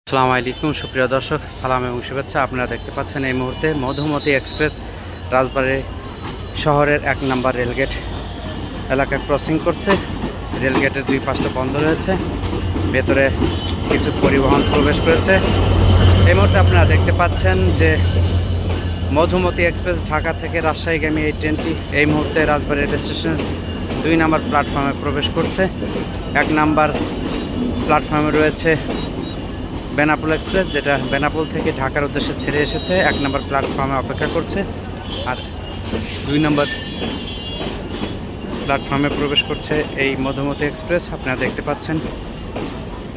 আসসালামু আলাইকুম সুপ্রিয় দর্শক, সালাম এবং শুভেচ্ছা। আপনারা দেখতে পাচ্ছেন এই মুহূর্তে মধুমতি এক্সপ্রেস রাজবাড়ী শহরের 1 নম্বর রেলগেট এলাকা ক্রসিং করছে। রেলগেটের দুই পাশটা বন্ধ রয়েছে, ভেতরে কিছু পরিবহন প্রবেশ করেছে। এই মুহূর্তে আপনারা দেখতে পাচ্ছেন যে মধুমতি এক্সপ্রেস ঢাকা থেকে রাজশাহীগামী এই ট্রেনটি এই মুহূর্তে রাজবাড়ী রেল স্টেশনের 2 নম্বর প্ল্যাটফর্মে প্রবেশ করছে। 1 নম্বর প্ল্যাটফর্মে রয়েছে বেনাপোল এক্সপ্রেস, যেটা বেনাপোল থেকে ঢাকার উদ্দেশ্যে ছেড়ে এসেছে, 1 নম্বর প্ল্যাটফর্মে অপেক্ষা করছে। আর 2 নম্বর প্ল্যাটফর্মে প্রবেশ করছে এই মধুমতি এক্সপ্রেস। আপনারা দেখতে পাচ্ছেন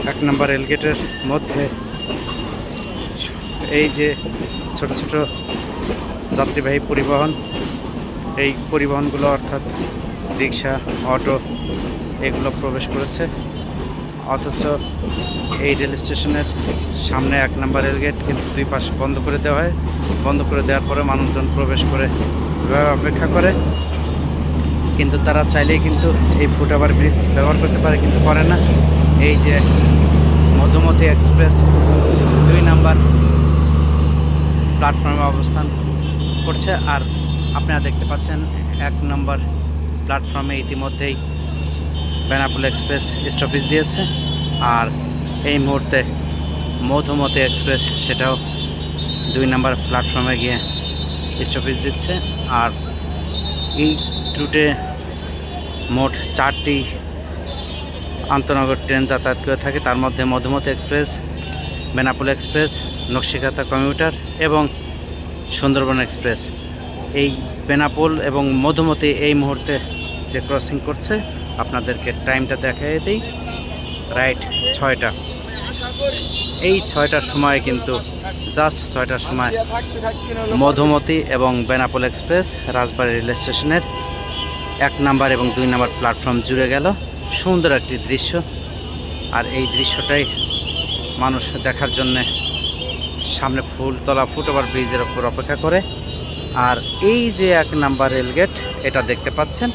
1 নম্বর রেলগেটের মধ্যে এই যে ছোট ছোট যাত্রীবাহী পরিবহন, এই পরিবহনগুলো অর্থাৎ রিক্সা, অটো, এগুলো প্রবেশ করেছে। অথচ এই রেল স্টেশনের সামনে 1 নম্বর রেলগেট কিন্তু দুই পাশ বন্ধ করে দেওয়া হয়। বন্ধ করে দেওয়ার পরে মানুষজন প্রবেশ করে অপেক্ষা করে, কিন্তু তারা চাইলেই কিন্তু এই ফুটওভার ব্রিজ ব্যবহার করতে পারে, কিন্তু করে না। এই যে মধুমতি এক্সপ্রেস 2 নম্বর প্ল্যাটফর্মে অবস্থান করছে। আর আপনারা দেখতে পাচ্ছেন 1 নম্বর প্ল্যাটফর্মে ইতিমধ্যেই বেনাপোল এক্সপ্রেস স্টপেজ দিয়েছে। আর এই মুহূর্তে মধুমতি এক্সপ্রেস সেটাও 2 নম্বর প্ল্যাটফর্মে গিয়ে স্টপেজ দিচ্ছে। আর এই রুটে মোট 4টি আন্তনগর ট্রেন যাতায়াত করে থাকে, তার মধ্যে Madhumati Express, Benapole Express, Nakshikantha commuter এবং সুন্দরবন এক্সপ্রেস। এই বেনাপোল এবং মধুমতি এই মুহূর্তে যে ক্রসিং করছে, আপনাদেরকে টাইমটা দেখাই দিই। রাইট 6টা। এই 6টার সময় কিন্তু জাস্ট 6টার সময় মধুমতি এবং বেনাপোল এক্সপ্রেস রাজবাড়ী রেল স্টেশনের 1 নম্বর এবং 2 নম্বর প্ল্যাটফর্ম জুড়ে গেল। সুন্দর একটি দৃশ্য। আর এই দৃশ্যটাই মানুষ দেখার জন্যে সামনে ফুলতলা ফুটওভার ব্রিজের ওপর অপেক্ষা করে। আর এই যে 1 নম্বর রেলগেট, এটা দেখতে পাচ্ছেন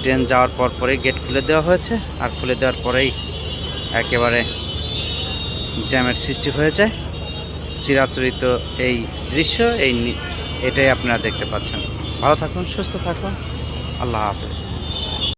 ট্রেন যাওয়ার পরেই গেট খুলে দেওয়া হয়েছে। আর খুলে দেওয়ার পরেই একেবারে জ্যামের সৃষ্টি হয়ে যায়। চিরাচরিত এই দৃশ্য এটাই আপনারা দেখতে পাচ্ছেন। ভালো থাকুন, সুস্থ থাকুন, আল্লাহ হাফেজ।